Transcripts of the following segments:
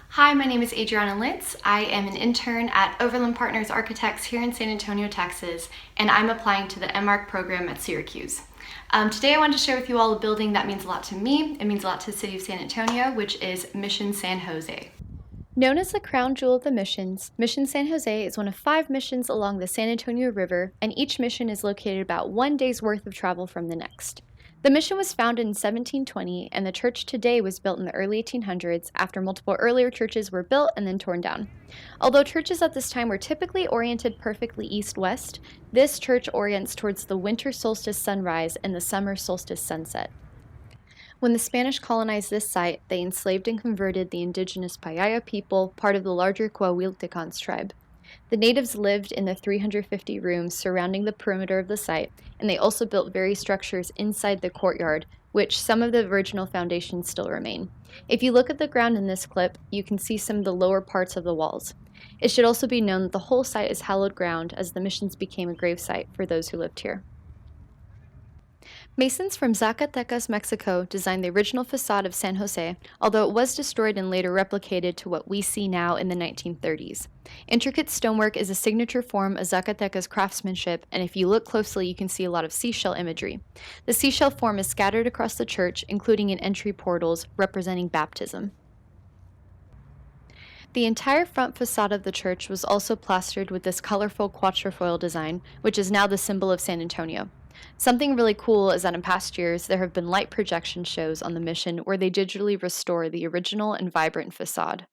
Hi, my name is Adriana Lintz. I am an intern at Overland Partners Architects here in San Antonio, Texas, and I'm applying to the MArch program at Syracuse. Today I wanted to share with you all a building that means a lot to me. It means a lot to the city of San Antonio, which is Mission San Jose. Known as the crown jewel of the missions, Mission San Jose is one of 5 missions along the San Antonio River, and each mission is located about 1 day's worth of travel from the next. The mission was founded in 1720, and the church today was built in the early 1800s after multiple earlier churches were built and then torn down. Although churches at this time were typically oriented perfectly east-west, this church orients towards the winter solstice sunrise and the summer solstice sunset. When the Spanish colonized this site, they enslaved and converted the indigenous Payaya people, part of the larger Coahuiltecans tribe. The natives lived in the 350 rooms surrounding the perimeter of the site, and they also built various structures inside the courtyard, which some of the original foundations still remain. If you look at the ground in this clip, you can see some of the lower parts of the walls. It should also be known that the whole site is hallowed ground, as the missions became a gravesite for those who lived here. Masons from Zacatecas, Mexico designed the original facade of San Jose, although it was destroyed and later replicated to what we see now in the 1930s. Intricate stonework is a signature form of Zacatecas craftsmanship, and if you look closely you can see a lot of seashell imagery. The seashell form is scattered across the church, including in entry portals representing baptism. The entire front facade of the church was also plastered with this colorful quatrefoil design, which is now the symbol of San Antonio. Something really cool is that in past years there have been light projection shows on the mission where they digitally restore the original and vibrant facade.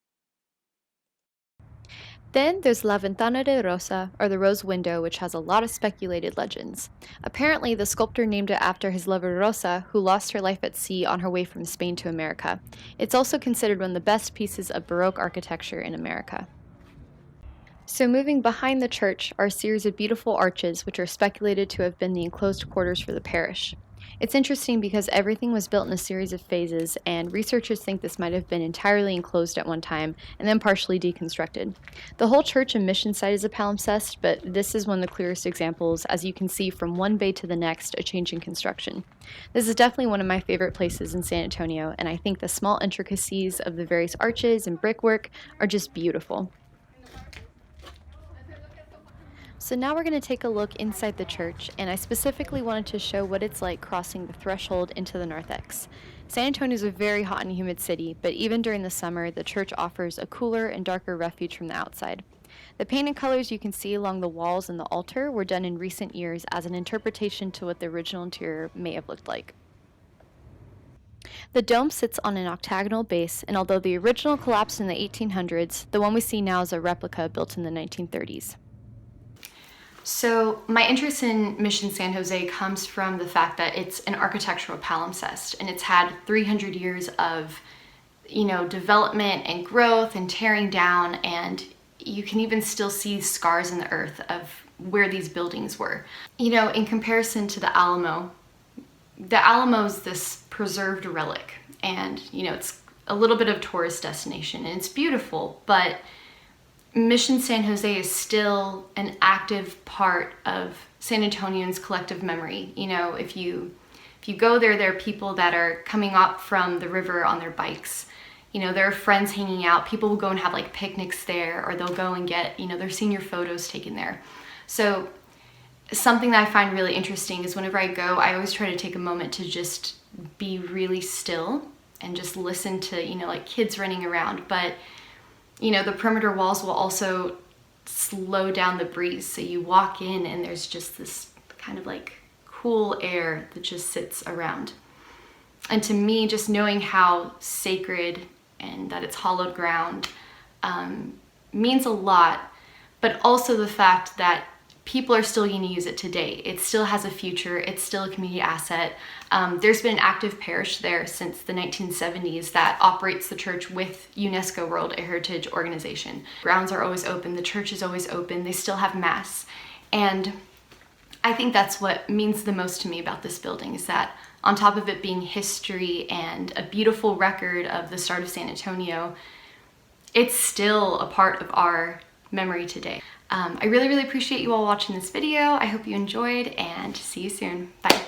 Then there's La Ventana de Rosa, or the Rose Window, which has a lot of speculated legends. Apparently, the sculptor named it after his lover Rosa, who lost her life at sea on her way from Spain to America. It's also considered one of the best pieces of Baroque architecture in America. So moving behind the church are a series of beautiful arches which are speculated to have been the enclosed quarters for the parish. It's interesting because everything was built in a series of phases, and researchers think this might have been entirely enclosed at one time and then partially deconstructed. The whole church and mission site is a palimpsest, but this is one of the clearest examples, as you can see from one bay to the next a change in construction. This is definitely one of my favorite places in San Antonio, and I think the small intricacies of the various arches and brickwork are just beautiful. So now we're going to take a look inside the church, and I specifically wanted to show what it's like crossing the threshold into the narthex. San Antonio is a very hot and humid city, but even during the summer, the church offers a cooler and darker refuge from the outside. The painted colors you can see along the walls and the altar were done in recent years as an interpretation to what the original interior may have looked like. The dome sits on an octagonal base, and although the original collapsed in the 1800s, the one we see now is a replica built in the 1930s. So my interest in Mission San Jose comes from the fact that it's an architectural palimpsest, and it's had 300 years of, development and growth and tearing down, and you can even still see scars in the earth of where these buildings were. In comparison to the Alamo is this preserved relic, and it's a little bit of a tourist destination, and it's beautiful, but Mission San Jose is still an active part of San Antonians' collective memory. If you go there, there are people that are coming up from the river on their bikes. There are friends hanging out. People will go and have like picnics there, or they'll go and get, their senior photos taken there. So something that I find really interesting is whenever I go, I always try to take a moment to just be really still and just listen to, like kids running around. But the perimeter walls will also slow down the breeze. So you walk in and there's just this kind of like cool air that just sits around. And to me, just knowing how sacred and that it's hallowed ground means a lot, but also the fact that people are still going to use it today. It still has a future. It's still a community asset. There's been an active parish there since the 1970s that operates the church with UNESCO World Heritage Organization. Grounds are always open. The church is always open. They still have mass. And I think that's what means the most to me about this building, is that on top of it being history and a beautiful record of the start of San Antonio, it's still a part of our memory today. I really, really appreciate you all watching this video. I hope you enjoyed, and see you soon. Bye.